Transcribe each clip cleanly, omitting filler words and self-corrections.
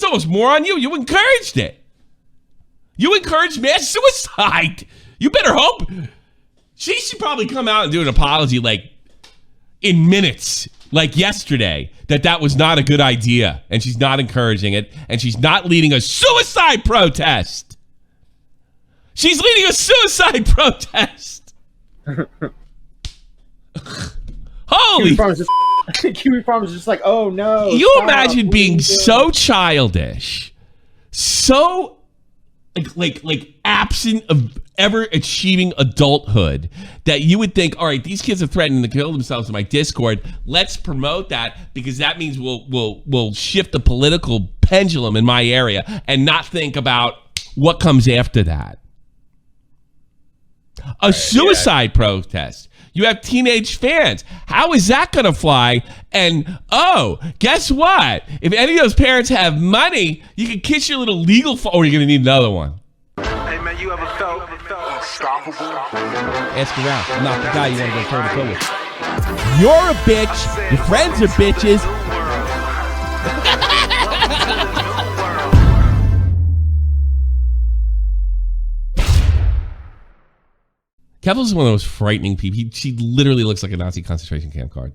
It's almost more on you. You encouraged it. You encouraged mass suicide. You better hope. She should probably come out and do an apology like in minutes, like yesterday, that was not a good idea. And she's not encouraging it. And she's not leading a suicide protest. She's leading a suicide protest. Holy. Kiwi Farm is just like, oh no. You imagine being so childish, so like absent of ever achieving adulthood that you would think, all right, these kids are threatening to kill themselves in my Discord. Let's promote that because that means we'll shift the political pendulum in my area and not think about what comes after that. A suicide protest. You have teenage fans. How is that going to fly? And, oh, guess what? If any of those parents have money, you can kiss your little legal or you're going to need another one. Hey, man, you ever felt unstoppable? Ask around. I'm not the guy you want to go toe to toe with. You're a bitch. Your friends are bitches. Keffals is one of the most frightening people. She literally looks like a Nazi concentration camp guard.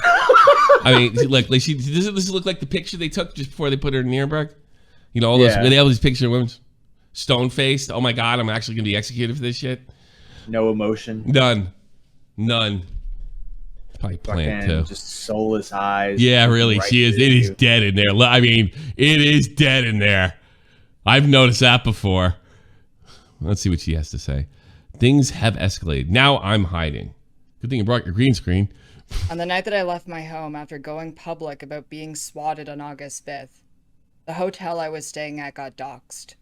I mean, does it look like the picture they took just before they put her in Nuremberg? You know, all those, they have these pictures of women stone-faced. Oh my God, I'm actually going to be executed for this shit. No emotion. None. Probably planned too. Just soulless eyes. Yeah, really, she is. It is dead in there. I mean, it is dead in there. I've noticed that before. Let's see what she has to say. Things have escalated. Now I'm hiding. Good thing you brought your green screen. On the night that I left my home after going public about being swatted on August 5th, the hotel I was staying at got doxxed.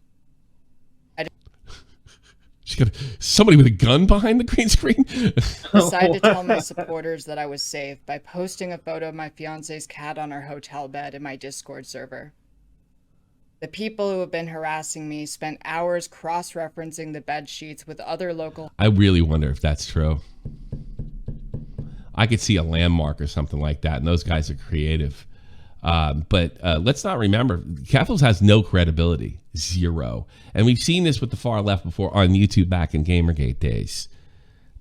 She got somebody with a gun behind the green screen? Decided to tell my supporters that I was safe by posting a photo of my fiance's cat on our hotel bed in my Discord server. The people who have been harassing me spent hours cross-referencing the bed sheets with other local... I really wonder if that's true. I could see a landmark or something like that, and those guys are creative. But let's not remember, Keffals has no credibility, zero. And we've seen this with the far left before on YouTube back in Gamergate days.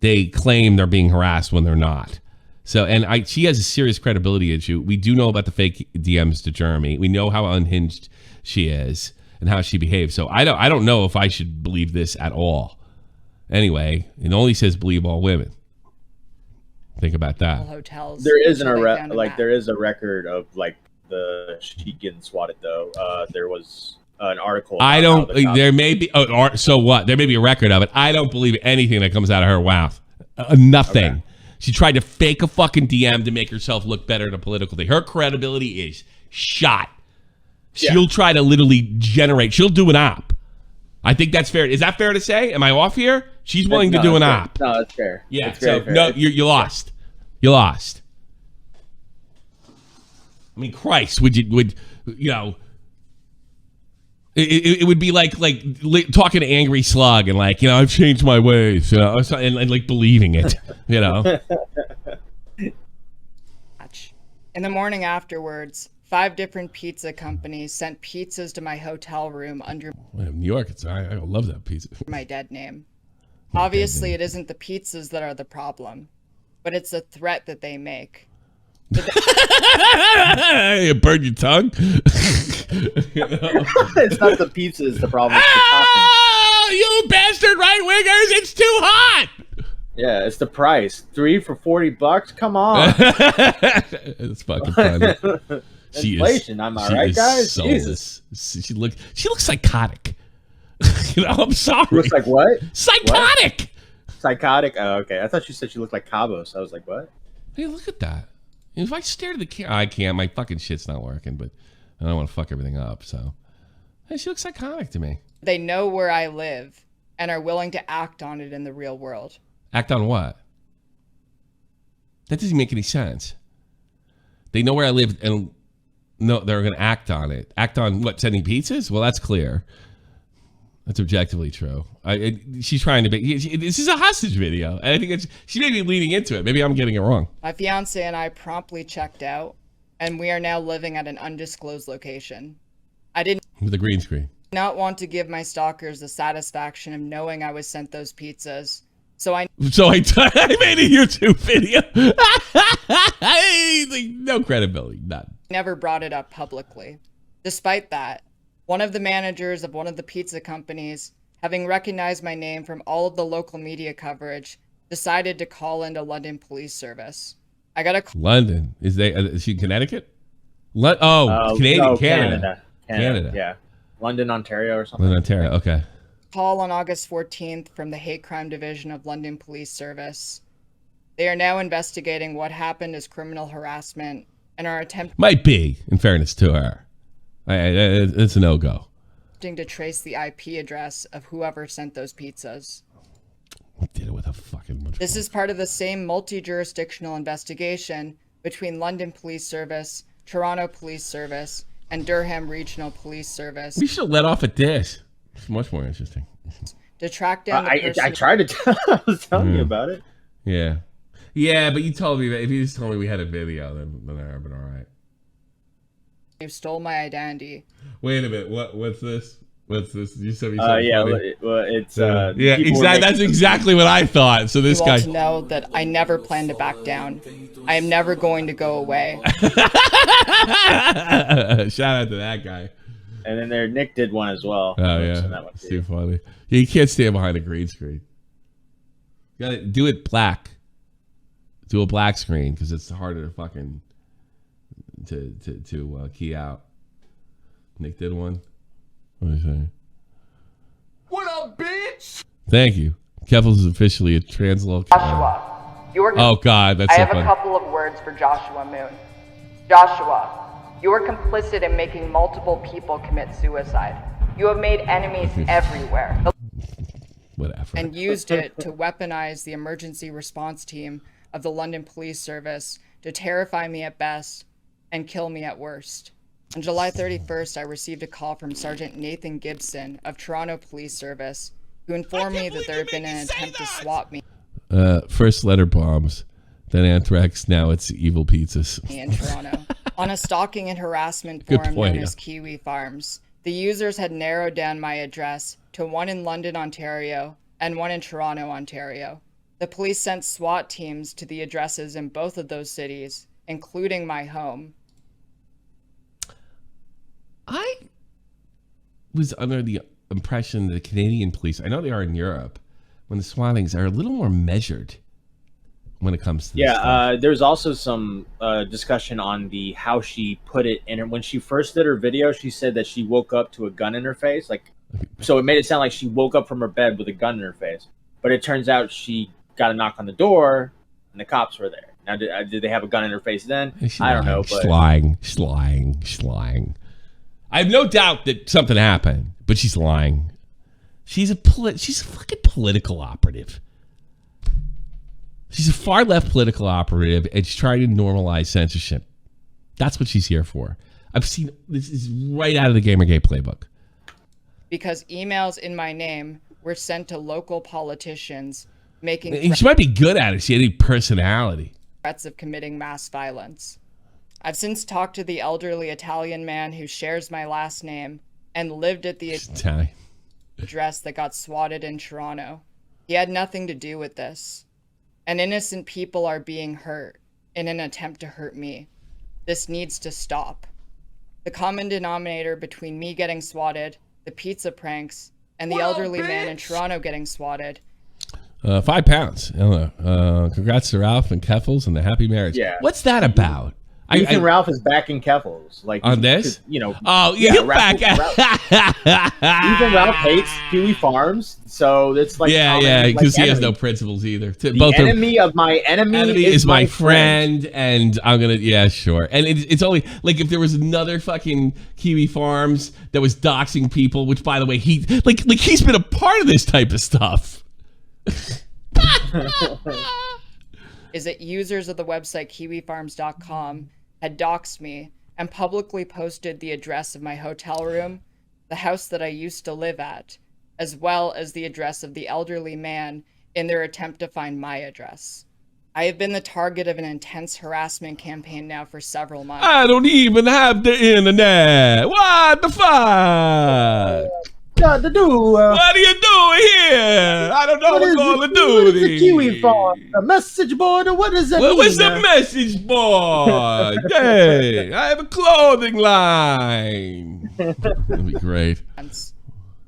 They claim they're being harassed when they're not. So, and she has a serious credibility issue. We do know about the fake DMs to Jeremy. We know how unhinged she is and how she behaves. So I don't know if I should believe this at all. Anyway, it only says believe all women. Think about that. Hotels. There isn't there is a record of like the she getting swatted though. There was an article. I don't. There may be. So what? There may be a record of it. I don't believe anything that comes out of her mouth. Nothing. Okay. She tried to fake a fucking DM to make herself look better in a political thing. Her credibility is shot. She'll try to literally generate. She'll do an op. I think that's fair. Is that fair to say? Am I off here? She's willing to do an op. No, that's fair. Yeah. It's fair. No, you lost. You lost. I mean, Christ, would you know? It would be like talking to Angry Slug and like, you know, I've changed my ways, you know, and like believing it, you know. In the morning afterwards, 5 different pizza companies sent pizzas to my hotel room under New York. I love that pizza. My dead name. Obviously, it isn't the pizzas that are the problem, but it's the threat that they make. You burned your tongue? It's not the pizza is the problem. Oh, you bastard right-wingers, it's too hot! Yeah, it's the price. 3 for $40? Come on. It's fucking funny. Inflation, am I right, guys? Jesus. She looks psychotic. You know, I'm sorry. Looks like what? Psychotic! What? Psychotic? Oh, okay. I thought you said she looked like Cabos. I was like, what? Hey, look at that. If I stare at the camera, I can't. My fucking shit's not working, but I don't want to fuck everything up, so. Hey, she looks psychotic to me. They know where I live and are willing to act on it in the real world. Act on what? That doesn't make any sense. They know where I live and no, they're going to act on it. Act on what? Sending pizzas? Well, that's clear. That's objectively true. She's trying to be. This is a hostage video. I think she may be leaning into it. Maybe I'm getting it wrong. My fiance and I promptly checked out, and we are now living at an undisclosed location. With a green screen. Not want to give my stalkers the satisfaction of knowing I was sent those pizzas. So I made a YouTube video. No credibility, none. never brought it up publicly. Despite that, one of the managers of one of the pizza companies, having recognized my name from all of the local media coverage, decided to call into London Police Service. I got a call. London. Is she in Connecticut? Canadian, no, Canada. Yeah. London, Ontario or something. London, Ontario. Okay. Call on August 14th from the Hate Crime Division of London Police Service. They are now investigating what happened as criminal harassment and are attempting Might be, in fairness to her. It's a no-go. to trace the IP address of whoever sent those pizzas. We did it with a fucking... This is part of the same multi-jurisdictional investigation between London Police Service, Toronto Police Service, and Durham Regional Police Service. We should have let off at this. It's much more interesting. To track down the person I tried to I was telling you about it. Yeah. Yeah, but you told me that if you just told me we had a video, then I would have been all right. who stole my identity. Wait a minute. What's this? What's this? You said me Yeah, funny. it's Yeah, exactly. That's exactly what I thought. So this You guy. all to know that I never plan to back down. I am never going to go away. Shout out to that guy. And then there, Nick did one as well. Oh yeah, So that one it's too funny. You can't stand behind a green screen. You gotta do it black. Do a black screen because it's harder to fucking to key out. Nick did one. What are you saying? What up, bitch? Thank you. Keffals is officially a translocal. Joshua, you are. Oh God, that's I so have funny. a couple of words for Joshua Moon. Joshua, you are complicit in making multiple people commit suicide. You have made enemies everywhere. Whatever. And used it to weaponize the emergency response team of the London Police Service to terrify me at best and kill me at worst. On July 31st, I received a call from Sergeant Nathan Gibson of Toronto Police Service, who informed me that there had been an attempt to swat me First letter bombs, then anthrax. Now it's evil pizzas. in Toronto on a stalking and harassment Good forum point, known yeah. as Kiwi Farms. The users had narrowed down my address to one in London, Ontario, and one in Toronto, Ontario. The police sent SWAT teams to the addresses in both of those cities, including my home. I was under the impression that the Canadian police, I know they are in Europe, when the swattings are a little more measured when it comes to this stuff. There's also some discussion on the how she put it in her. When she first did her video, she said that she woke up to a gun in her face. So it made it sound like she woke up from her bed with a gun in her face. But it turns out she got a knock on the door, and the cops were there. Now, did they have a gun in her face then? I don't know. But Lying. I have no doubt that something happened, but she's lying. She's a fucking political operative. She's a far left political operative, and she's trying to normalize censorship. That's what she's here for. I've seen this is right out of the Gamergate playbook. Because emails in my name were sent to local politicians making She might be good at it. She had a personality. threats of committing mass violence. I've since talked to the elderly Italian man who shares my last name and lived at the Italian. address that got swatted in Toronto. He had nothing to do with this. And innocent people are being hurt in an attempt to hurt me. This needs to stop. The common denominator between me getting swatted, the pizza pranks, and the elderly man in Toronto getting swatted. 5 pounds. Congrats to Ralph and Keffals and the happy marriage. Yeah. What's that about? Ethan Ralph is backing Keffals. On this? Oh, yeah, get back. Ethan Ralph hates Kiwi Farms, so it's like because he has no principles either. The enemy of my enemy is my friend, and I'm gonna sure. And it's only like if there was another fucking Kiwi Farms that was doxing people, which by the way he's been a part of this type of stuff. Is that users of the website kiwifarms.com had doxed me and publicly posted the address of my hotel room, the house that I used to live at, as well as the address of the elderly man in their attempt to find my address. I have been the target of an intense harassment campaign now for several months. I don't even have the internet. What the fuck? What to do? What are you doing here? I don't know what's going to do. What is the Kiwi for? A message board, or what does that mean? What's the message board? Hey, I have a clothing line. That'd be great.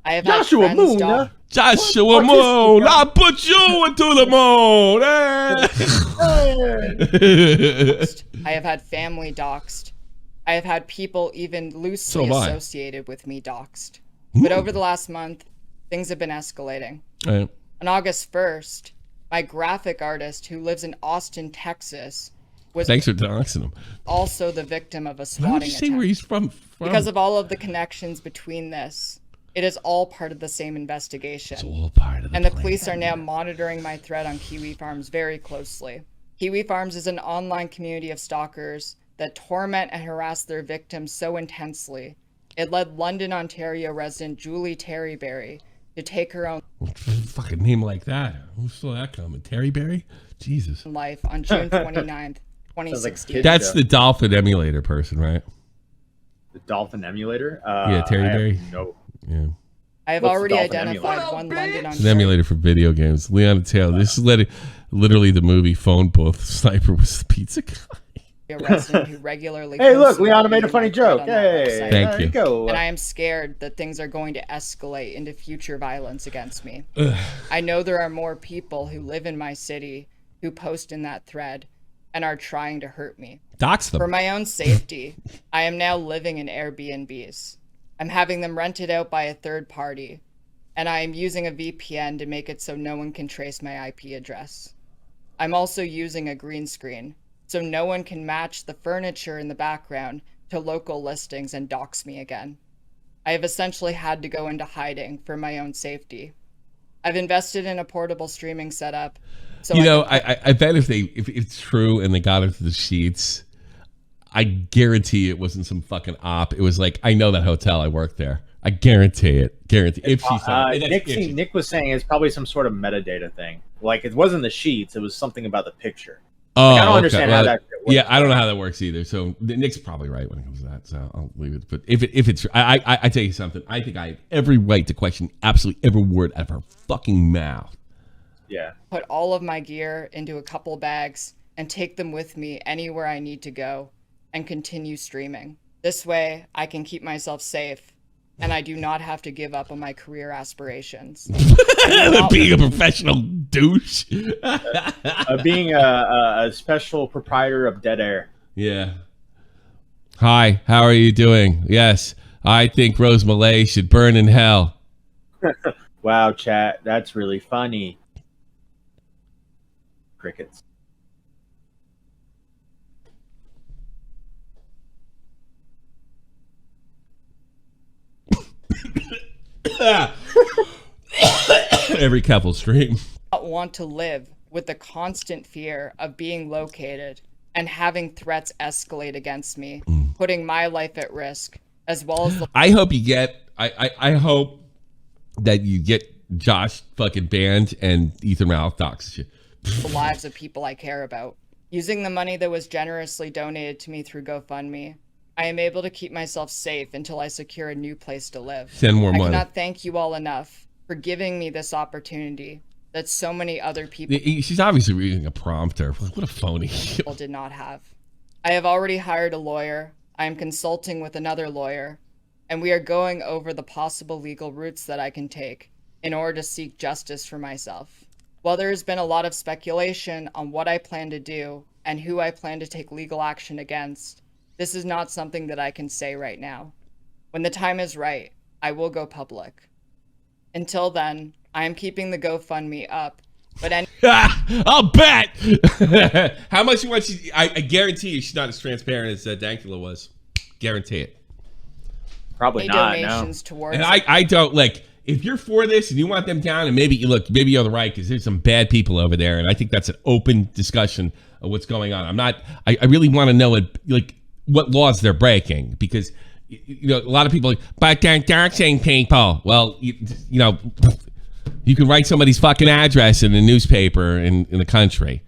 I have Joshua had Moon, friends huh? Joshua Moon, I'll put you into the moon. I have had family doxxed. I have had people even loosely So have I. associated with me doxxed. But over the last month, things have been escalating. Right. On August 1st, my graphic artist who lives in Austin, Texas, was Thanks for doxing him. also the victim of a Why swatting don't you say attempt. where he's from? Because of all of the connections between this, it is all part of the same investigation. It's all part of the And the plan. police are now monitoring my thread on Kiwi Farms very closely. Kiwi Farms is an online community of stalkers that torment and harass their victims so intensely. It led London, Ontario resident Julie Terryberry to take her own Fucking name like that. Who saw that coming? Terry Berry? Jesus. life on June 29th, 2016. That's the dolphin emulator person, right? The dolphin emulator? Yeah, Terry Berry. No. Yeah. I have What's the already dolphin identified emulator? one What up, London, bitch? It's an Ontario emulator for video games. Leon and Taylor. This is literally the movie Phone Booth. Sniper was the pizza guy. resident who regularly Hey, look, posts Leon about made a me funny and my thread joke. on that Hey, website. Thank there you. you go. And I am scared that things are going to escalate into future violence against me. I know there are more people who live in my city who post in that thread and are trying to hurt me. Dox For them. my own safety, I am now living in Airbnbs. I'm having them rented out by a third party, and I am using a VPN to make it so no one can trace my IP address. I'm also using a green screen, so no one can match the furniture in the background to local listings and dox me again. I have essentially had to go into hiding for my own safety. I've invested in a portable streaming setup. So You I know, can I bet if it's true and they got into the sheets, I guarantee it wasn't some fucking op. It was like, I know that hotel. I worked there. I guarantee it. Guarantee. If she saw it. Nick was saying it's probably some sort of metadata thing. Like, it wasn't the sheets, it was something about the picture. Oh, I don't understand how that works. Yeah, I don't know how that works either. So Nick's probably right when it comes to that. So I'll leave it. But if it's, I tell you something. I think I have every right to question absolutely every word out of her fucking mouth. Yeah. put all of my gear into a couple bags and take them with me anywhere I need to go and continue streaming. This way, I can keep myself safe and I do not have to give up on my career aspirations. Being a professional douche. Being a special proprietor of Dead Air. Yeah. Hi, how are you doing? Yes, I think Rose Malay should burn in hell. Wow, chat, that's really funny. Crickets. Every Keffals stream. I want to live with the constant fear of being located and having threats escalate against me, putting my life at risk, as well as the I hope you get. I hope that you get Josh fucking banned and Ethan Ralph doxes you. lives of people I care about. Using the money that was generously donated to me through GoFundMe, I am able to keep myself safe until I secure a new place to live. Send more I money. cannot thank you all enough for giving me this opportunity that so many other people She's obviously reading a prompter. What a phony. did not have. I have already hired a lawyer. I am consulting with another lawyer, and we are going over the possible legal routes that I can take in order to seek justice for myself. While there has been a lot of speculation on what I plan to do and who I plan to take legal action against, this is not something that I can say right now. When the time is right, I will go public. Until then, I am keeping the GoFundMe up, but I'll bet. How much you want? I guarantee you she's not as transparent as Dankula was. Guarantee it. Probably any not, no. donations towards And I don't like. If you're for this and you want them down, and maybe you're the right, because there's some bad people over there, and I think that's an open discussion of what's going on. I'm not. I really want to know what laws they're breaking, because a lot of people are like, but they're doxing people. Well, you can write somebody's fucking address in the newspaper in the country.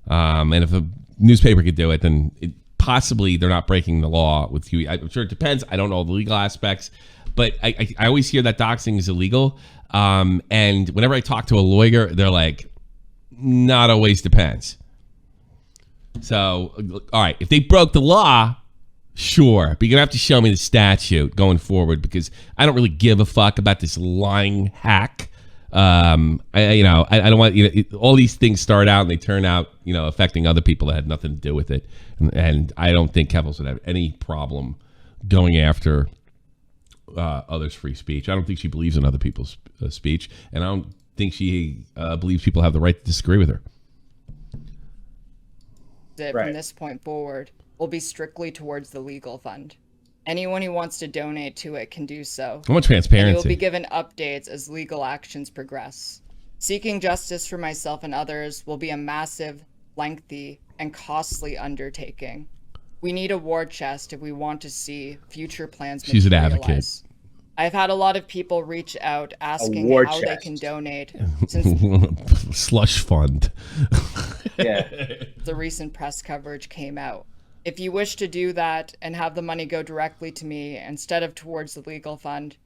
And if a newspaper could do it, then possibly they're not breaking the law with you. I'm sure it depends. I don't know the legal aspects, but I always hear that doxing is illegal. And whenever I talk to a lawyer, they're like, not always depends. So, all right, if they broke the law, sure, but you're gonna have to show me the statute going forward, because I don't really give a fuck about this lying hack. I don't want, all these things start out and they turn out, affecting other people that had nothing to do with it. And I don't think Keffals would have any problem going after others' free speech. I don't think she believes in other people's speech, and I don't think she believes people have the right to disagree with her. From this point forward will be strictly towards the legal fund. Anyone who wants to donate to it can do so. I want transparency. And you will be given updates as legal actions progress. Seeking justice for myself and others will be a massive, lengthy, and costly undertaking. We need a war chest if we want to see future plans materialize. She's an advocate. I've had a lot of people reach out asking how they can donate since slush fund. Yeah. The recent press coverage came out. If you wish to do that and have the money go directly to me instead of towards the legal fund,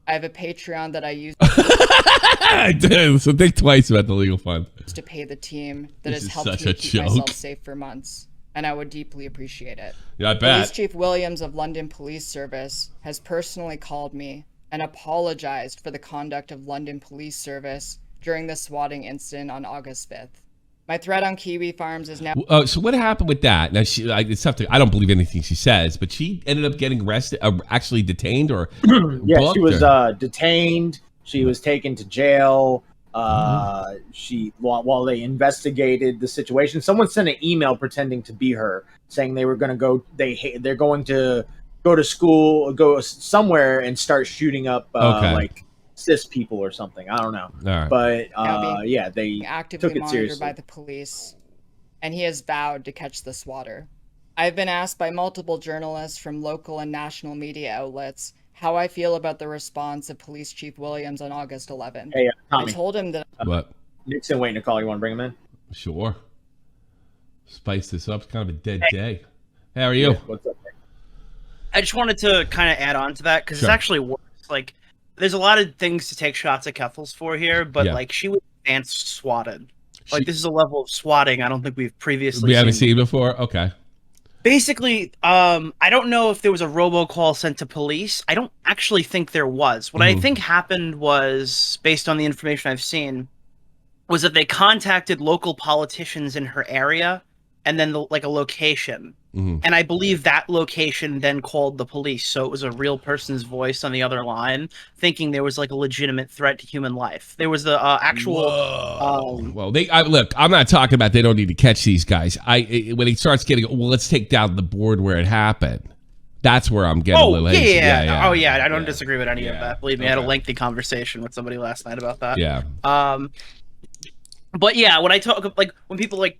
I have a Patreon that I use I do. So think twice about the legal fund. To pay the team that has helped such me a keep joke. myself safe for months, and I would deeply appreciate it. Yeah, I bet. Police Chief Williams of London Police Service has personally called me and apologized for the conduct of London Police Service during the swatting incident on August 5th. My threat on Kiwi Farms is now... So what happened with that? Now, it's tough to, I don't believe anything she says, but she ended up getting arrested, actually detained, or yeah, she was detained. She was taken to jail. While they investigated the situation, someone sent an email pretending to be her, saying they were going to go. They're going to go to school, go somewhere, and start shooting up like cis people or something. I don't know. Right. But yeah, they actively took it monitored seriously by the police, and he has vowed to catch the swatter. I've been asked by multiple journalists from local and national media outlets how I feel about the response of Police Chief Williams on August 11th. Hey, I told him that... What? Nixon waiting to call. You want to bring him in? Sure. Spice this up. It's kind of a dead day. Hey, how are you? Yeah, what's up, man? I just wanted to kind of add on to that, because it's actually worse. Like, there's a lot of things to take shots at Keffals for here, but like, she was advanced swatted. Like, this is a level of swatting I don't think we've previously We haven't seen before? Okay. Basically, I don't know if there was a robocall sent to police. I don't actually think there was. What I think happened was, based on the information I've seen, was that they contacted local politicians in her area, and then like a location. And I believe that location then called the police. So it was a real person's voice on the other line, thinking there was like a legitimate threat to human life. There was the actual. Well, look. I'm not talking about they don't need to catch these guys. When he starts getting, well, let's take down the board where it happened. That's where I'm getting a little hasty. Yeah. Oh yeah, I don't disagree with any of that. Believe me, I had a lengthy conversation with somebody last night about that. Yeah. But yeah, when I talk when people like.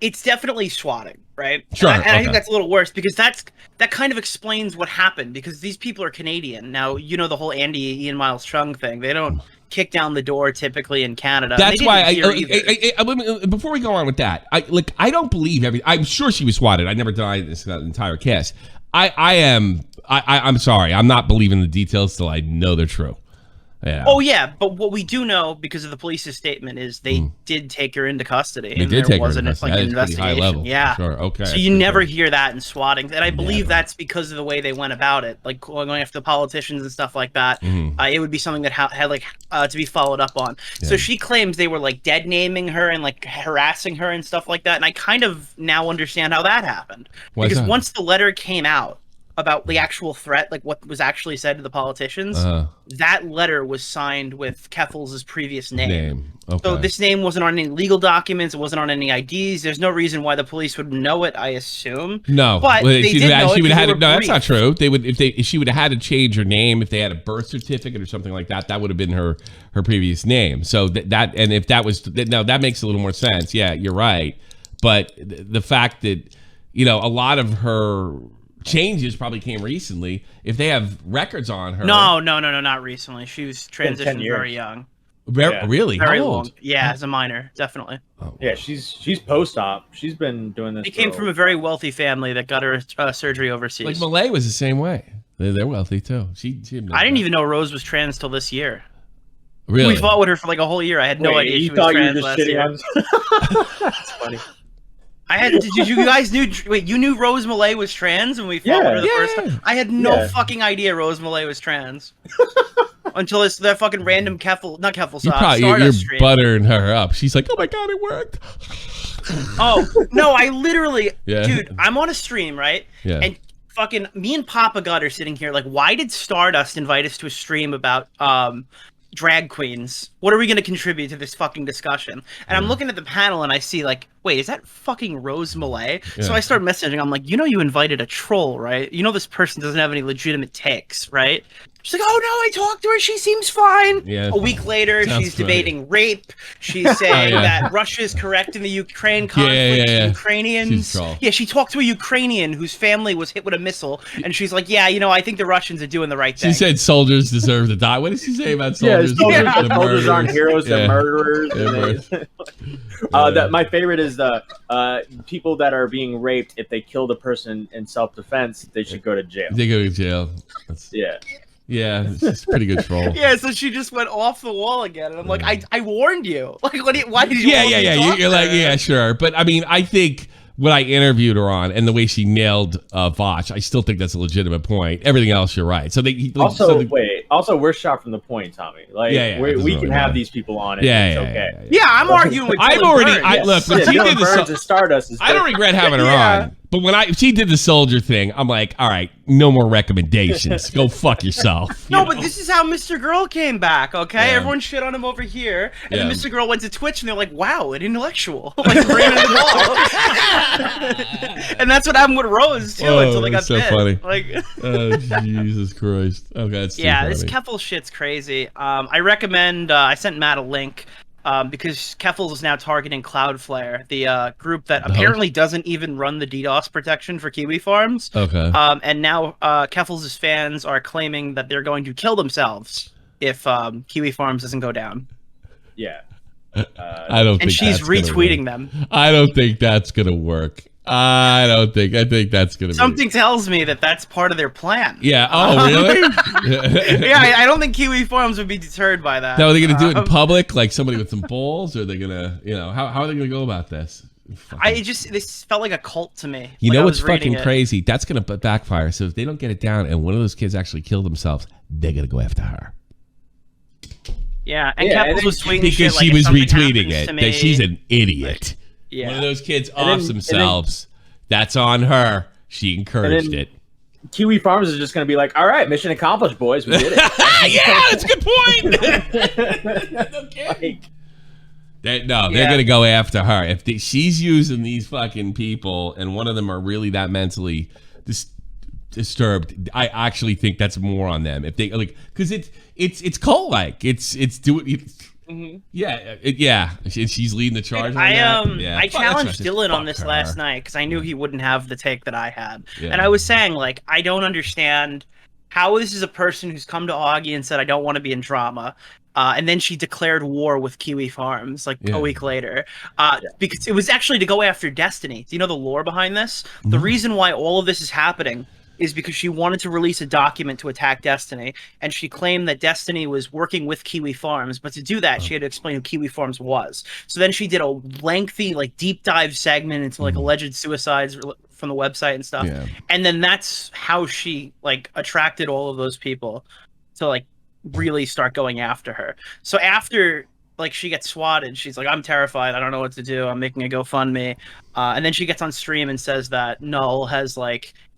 It's definitely swatting, right? Sure. And I think that's a little worse, because that kind of explains what happened, because these people are Canadian. Now, the whole Ian Miles Chung thing. They don't kick down the door typically in Canada. That's why before we go on with that, I don't believe I'm sure she was swatted. I never denied this entire case. I'm sorry. I'm not believing the details till I know they're true. Yeah. Oh yeah, but what we do know, because of the police's statement, is they did take her into custody. They did take her into custody. Like an investigation. High level. Yeah. Sure. Okay. So you never hear that in swatting, and I believe that's because of the way they went about it, like going after the politicians and stuff like that. It would be something that had to be followed up on. Yeah. So she claims they were like dead naming her and like harassing her and stuff like that, and I kind of now understand how that happened. Because once the letter came out about the actual threat, like what was actually said to the politicians, that letter was signed with Keffals' previous name. Okay. So this name wasn't on any legal documents. It wasn't on any IDs. There's no reason why the police would know it, I assume. No, but she would have had no, that's not true. They would if she would have had to change her name, if they had a birth certificate or something like that, that would have been her previous name. So and if that was that makes a little more sense. Yeah, you're right. But the fact that a lot of her changes probably came recently. If they have records on her, no, not recently. She was transitioned very young. Really? Very How long. old? Yeah, as a minor, definitely. Oh, Yeah, she's post-op. She's been doing this. She came from a very wealthy family that got her surgery overseas. like Malay was the same way. They're wealthy too. She I didn't even know Rose was trans till this year. really. We fought with her for like a whole year. I had no idea she was trans last year. That's funny. Did you guys you knew Rose Malay was trans when we fought with her the first time? I had no fucking idea Rose Malay was trans. Until that fucking random not Keffals, You're stream. buttering her up. She's like, oh my God, it worked. Oh, no, I literally, Yeah. dude, I'm on a stream, right? Yeah. And fucking me and Papa God are sitting here like, why did Stardust invite us to a stream about drag queens? What are we going to contribute to this fucking discussion? And I'm looking at the panel and I see like, wait, is that fucking Rose Malay? Yeah. So I start messaging. I'm like, you invited a troll, right? This person doesn't have any legitimate takes, right? She's like, oh no, I talked to her. She seems fine. Yeah, a week later, sounds she's funny. debating rape. She's saying that Russia is correct in the Ukraine conflict. Ukrainians. She's a troll. Yeah, she talked to a Ukrainian whose family was hit with a missile, and she's like, yeah, I think the Russians are doing the right thing. She said soldiers deserve to die. What did she say about soldiers? Soldiers aren't heroes, they're murderers. My favorite is the people that are being raped. If they killed a person in self-defense, they should go to jail. They go to jail. Yeah, it's a pretty good troll. Yeah, so she just went off the wall again, and I'm like, I warned you. Like, why did you? You're like, yeah, sure. But I mean, I think what I interviewed her on and the way she nailed Vach, I still think that's a legitimate point. Everything else, you're right. So Also, we're shot from the point, Tommy. Like, we can have these people on it. It's okay. Yeah, I'm arguing with. I've already. Look, when she did the Stardust. I don't regret having her on. But when she did the soldier thing, I'm like, all right, no more recommendations. Go fuck yourself. But this is how Mr. Girl came back, okay? Yeah. Everyone shit on him over here, and then Mr. Girl went to Twitch, and they're like, wow, an intellectual. Like, bring him in the wall. And that's what happened with Rose, too, until they got so bit. Funny. Like, oh, Jesus Christ. Okay, that's this Keffals shit's crazy. I recommend, I sent Matt a link. Because Keffals is now targeting Cloudflare, the group that apparently doesn't even run the DDoS protection for Kiwi Farms. Okay. And now Keffals' fans are claiming that they're going to kill themselves if Kiwi Farms doesn't go down. Yeah. I don't think and she's retweeting them. I don't think that's going to work. I think that's going to be... Something tells me that that's part of their plan. Yeah. Oh, really? Yeah, I don't think Kiwi Farms would be deterred by that. Now, are they going to do it in public, like somebody with some balls? Or are they going to, how are they going to go about this? This felt like a cult to me. You know what's fucking crazy? That's going to backfire. So if they don't get it down and one of those kids actually kill themselves, they're going to go after her. Yeah, and Keffals was tweeting because shit she like, was retweeting it. That she's an idiot. Yeah. One of those kids offs themselves. That's on her. She encouraged it. Kiwi Farms is just going to be like, all right, mission accomplished, boys. We did it. Yeah, that's a good point. Okay. They're going to go after her. If she's using these fucking people and one of them are really that mentally disturbed, I actually think that's more on them. If they because it's cult-like. She's leading the charge. I challenged Dylan on this last night because I knew he wouldn't have the take that I had, and I was saying like I don't understand how this is a person who's come to Augie and said I don't want to be in drama, and then she declared war with Kiwi Farms a week later, because it was actually to go after Destiny. Do you know the lore behind this? Mm-hmm. The reason why all of this is happening is because she wanted to release a document to attack Destiny, and she claimed that Destiny was working with Kiwi Farms, but to do that, she had to explain who Kiwi Farms was. So then she did a lengthy, deep dive segment into, alleged suicides from the website and stuff. Yeah. And then that's how she, attracted all of those people to, really start going after her. So after... she gets swatted. She's like, I'm terrified. I don't know what to do. I'm making a GoFundMe. And then she gets on stream and says that Null has,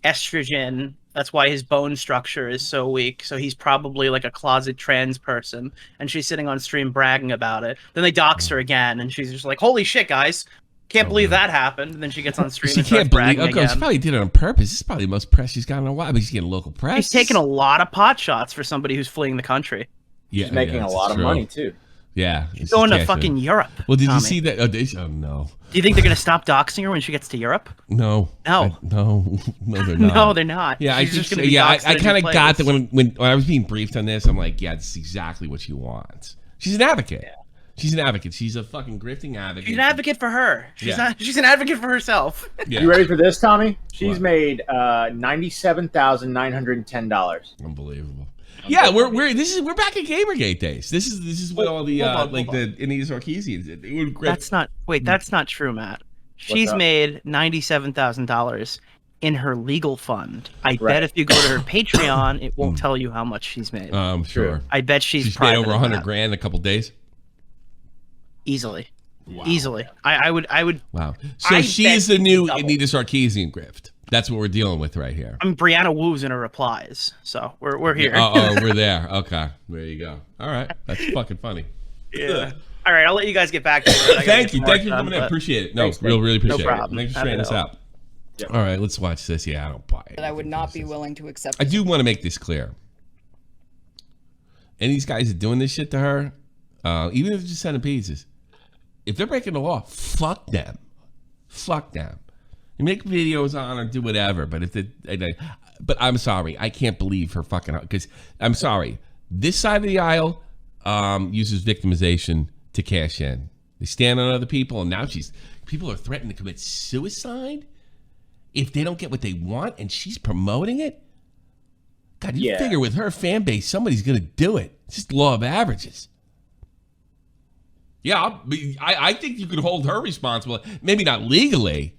estrogen. That's why his bone structure is so weak. So he's probably, a closet trans person. And she's sitting on stream bragging about it. Then they dox her again. And she's just like, holy shit, guys. Can't believe that happened. And then she gets on stream and starts bragging again. She probably did it on purpose. This is probably the most press she's gotten in a while. But she's getting local press. She's taking a lot of pot shots for somebody who's fleeing the country. Yeah, she's making a lot of money, too. Yeah. She's going to fucking Europe. Well, did Tommy. You see that? Oh, no. Do you think they're going to stop doxing her when she gets to Europe? No. No. No, they're not. No, they're not. Yeah, I kind of got that when I was being briefed on this. I'm like, yeah, this is exactly what you want. She's an advocate. Yeah. She's an advocate. She's a fucking grifting advocate. She's an advocate for her. She's not. She's an advocate for herself. Yeah. You ready for this, Tommy? She's made $97,910. Unbelievable. Yeah, we're back in Gamergate days. This is what all the the Anita Sarkeesians. That's not true, Matt. She's made $97,000 in her legal fund. I bet if you go to her Patreon, it won't tell you how much she's made. Sure. I bet she's made over 100 grand in a couple days. Easily. Wow. Easily. I would. Wow. So she is the new Anita Sarkeesian grift. That's what we're dealing with right here. I'm Brianna Wu's in her replies, so we're here. We're there. Okay, there you go. All right, that's fucking funny. Yeah. All right, I'll let you guys get back to it. Thank you for coming in. Appreciate it. No, really appreciate it. Thanks for straightening this out. Yep. All right, let's watch this. Yeah, I don't buy it. That I would not be willing to accept. I do want to make this clear. And these guys are doing this shit to her, even if they're just sending pizzas. If they're breaking the law, fuck them. Fuck them. You make videos on or do whatever, but but I'm sorry, I can't believe her fucking, because I'm sorry, this side of the aisle uses victimization to cash in. They stand on other people, and now people are threatening to commit suicide if they don't get what they want, and she's promoting it. God, you figure with her fan base, somebody's gonna do it. It's just the law of averages. Yeah, I think you could hold her responsible. Maybe not legally.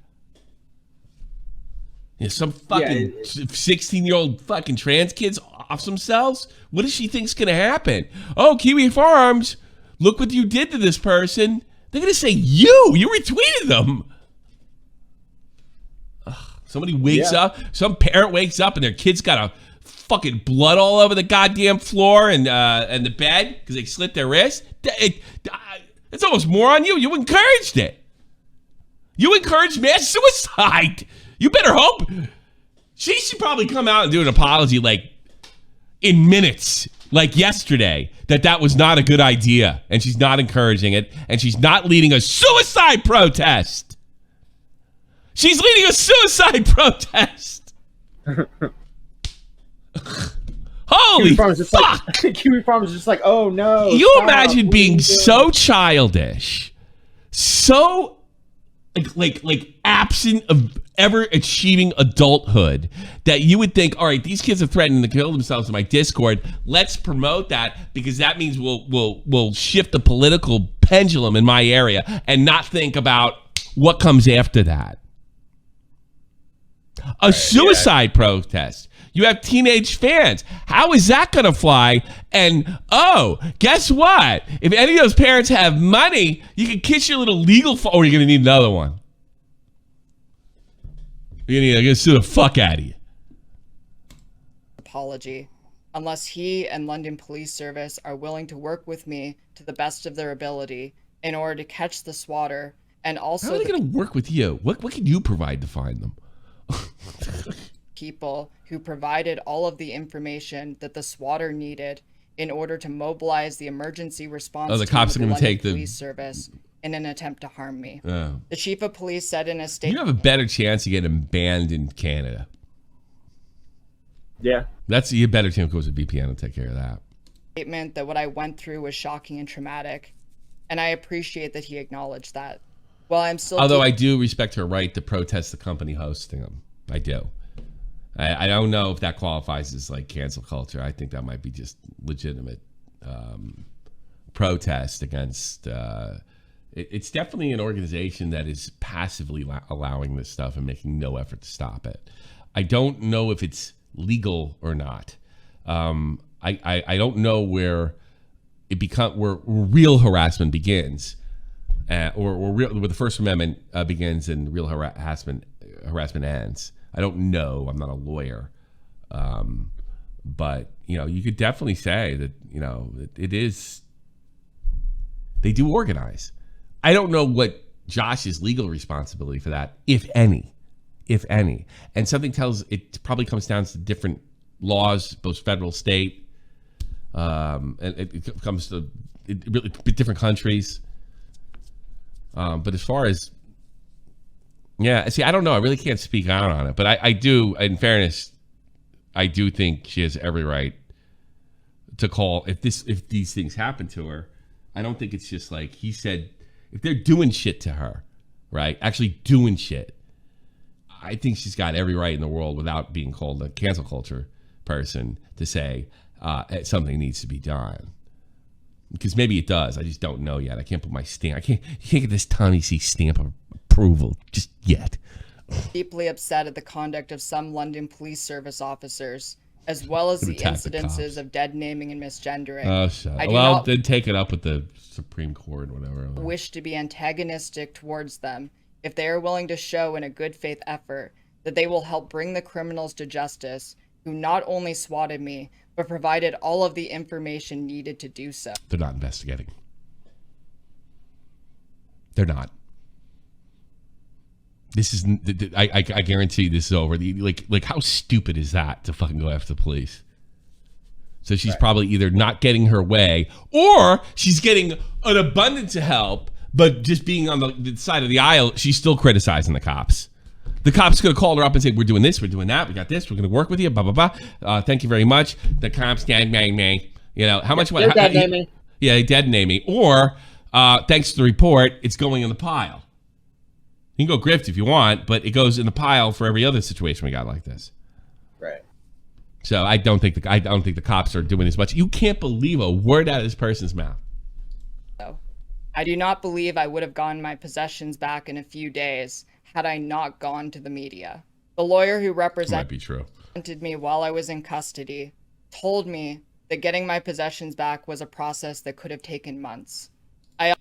You know, some fucking 16-year-old fucking trans kids off themselves? What does she think's going to happen? Oh, Kiwi Farms, look what you did to this person. They're going to say, you retweeted them. Ugh, somebody wakes up, some parent wakes up and their kid's got a fucking blood all over the goddamn floor and the bed because they slit their wrist. It's almost more on you. You encouraged it. You encouraged mass suicide. You better hope. She should probably come out and do an apology like in minutes, like yesterday, that was not a good idea. And she's not encouraging it. And she's not leading a suicide protest. She's leading a suicide protest. Holy fuck! Kiwi Farms is just like, oh no. You imagine being so childish, so like absent of ever achieving adulthood that you would think, all right, these kids are threatening to kill themselves in my Discord. Let's promote that because that means we'll shift the political pendulum in my area and not think about what comes after that. A suicide protest. You have teenage fans. How is that going to fly? And, oh, guess what? If any of those parents have money, you can kiss your little legal or you're going to need another one. You're going to sue the fuck out of you. Apology. Unless he and London Police Service are willing to work with me to the best of their ability in order to catch the swatter and also... How are they going to work with you? What can you provide to find them? People who provided all of the information that the swatter needed in order to mobilize the emergency response the cops are going to take the police service in an attempt to harm me. Oh. The chief of police said in a statement, you have a better chance of getting banned in Canada. Yeah. That's a better chance because of VPN will take care of that. Statement that what I went through was shocking and traumatic, and I appreciate that he acknowledged that. Well, I'm still... Although I do respect her right to protest the company hosting them. I do. I don't know if that qualifies as like cancel culture. I think that might be just legitimate protest against... It's definitely an organization that is passively allowing this stuff and making no effort to stop it. I don't know if it's legal or not. I don't know where where real harassment begins, or where the First Amendment begins and real harassment ends. I don't know. I'm not a lawyer, but you could definitely say that it is. They do organize. I don't know what Josh's legal responsibility for that, if any. And something tells it probably comes down to different laws, both federal, state, and it comes to really different countries. But as far as, I don't know. I really can't speak out on it. But I do, in fairness, I do think she has every right to call if these things happen to her. I don't think it's just like he said, if they're doing shit to her, right? Actually doing shit. I think she's got every right in the world without being called a cancel culture person to say something needs to be done. Because maybe it does. I just don't know yet. I can't put my stamp. You can't get this Tommy C stamp of approval just yet. Deeply upset at the conduct of some London police service officers, as well as the incidences of dead naming and misgendering. Oh, shut up. Well, then take it up with the Supreme Court or whatever. Wish to be antagonistic towards them if they are willing to show in a good faith effort that they will help bring the criminals to justice who not only swatted me, but provided all of the information needed to do so. They're not investigating. They're not. This is, I guarantee you this is over. Like how stupid is that to fucking go after the police? So she's probably either not getting her way or she's getting an abundance of help, but just being on the side of the aisle, she's still criticizing the cops. The cops could have called her up and said, we're doing this, we're doing that, we got this, we're going to work with you, blah, blah, blah. Thank you very much. The cops dead name me. You know, how much? They're dead naming. Yeah, they dead name me. Or, thanks to the report, it's going in the pile. You can go grift if you want, but it goes in the pile for every other situation we got like this. Right. So I don't think the cops are doing as much. You can't believe a word out of this person's mouth. I do not believe I would have gotten my possessions back in a few days had I not gone to the media. The lawyer who represented me while I was in custody told me that getting my possessions back was a process that could have taken months. I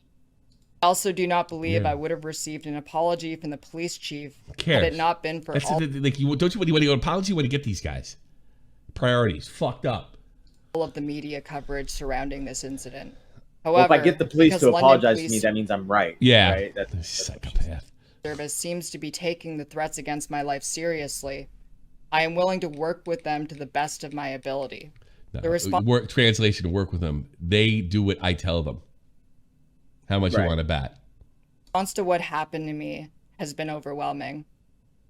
also do not believe I would have received an apology from the police chief had it not been for all don't you want to go to apology? You want to get these guys priorities fucked up. All of the media coverage surrounding this incident. However, well, if I get the police to apologize to me, that means I'm right. Yeah, right? That's psychopath. Service seems to be taking the threats against my life seriously. I am willing to work with them to the best of my ability. No, translation, work with them. They do what I tell them. How much you want to bet? The response to what happened to me has been overwhelming.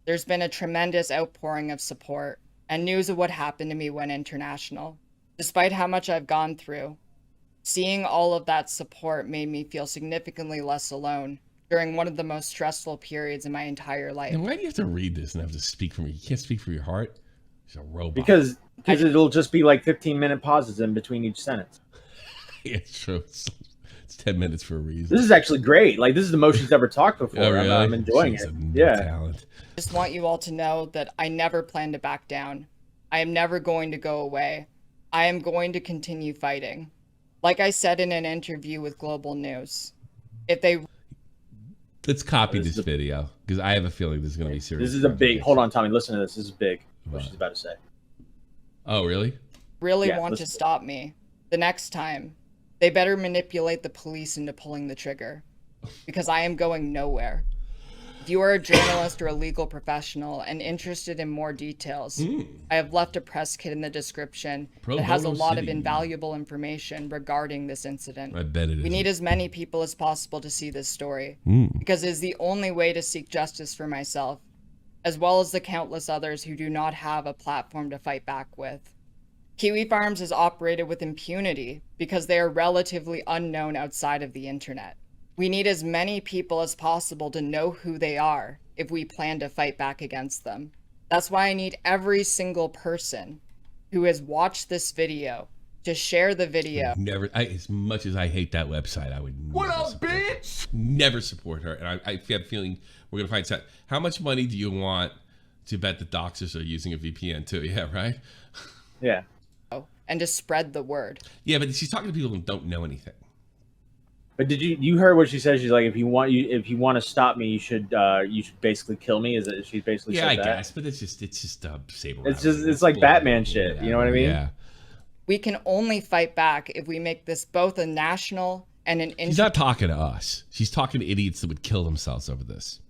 There's been a tremendous outpouring of support, and news of what happened to me went international. Despite how much I've gone through, seeing all of that support made me feel significantly less alone during one of the most stressful periods in my entire life. And why do you have to read this and have to speak from you? You can't speak from your heart? You're a robot. Because it'll just be like 15-minute pauses in between each sentence. Yeah, it's true. It's 10 minutes for a reason. This is actually great. Like, this is the most she's ever talked before. Oh, really? I'm enjoying it. Yeah. Talent. I just want you all to know that I never plan to back down. I am never going to go away. I am going to continue fighting. Like I said in an interview with Global News, if they... Let's copy this video, because I have a feeling this is going to be serious. This is a big... Hold on, Tommy. Listen to this. This is big, what she's about to say. Oh, really? Really want to stop me. The next time, they better manipulate the police into pulling the trigger, because I am going nowhere. If you are a journalist or a legal professional and interested in more details, I have left a press kit in the description that has a lot of invaluable information regarding this incident. I bet it is. We need as many people as possible to see this story, because it is the only way to seek justice for myself, as well as the countless others who do not have a platform to fight back with. Kiwi Farms is operated with impunity because they are relatively unknown outside of the internet. We need as many people as possible to know who they are if we plan to fight back against them. That's why I need every single person who has watched this video to share the video. As much as I hate that website, I would never support her. And I have a feeling we're going to find out. How much money do you want to bet the doxers are using a VPN too? Yeah, right? Yeah. And to spread the word. Yeah, but she's talking to people who don't know anything. But did you heard what she said? She's like, if you want to stop me, you should basically kill me. Is it? She basically said that. Yeah, I guess, but it's just saber. It's like Batman shit. You know what I mean? Yeah. We can only fight back if we make this both a national and an. She's not talking to us. She's talking to idiots that would kill themselves over this.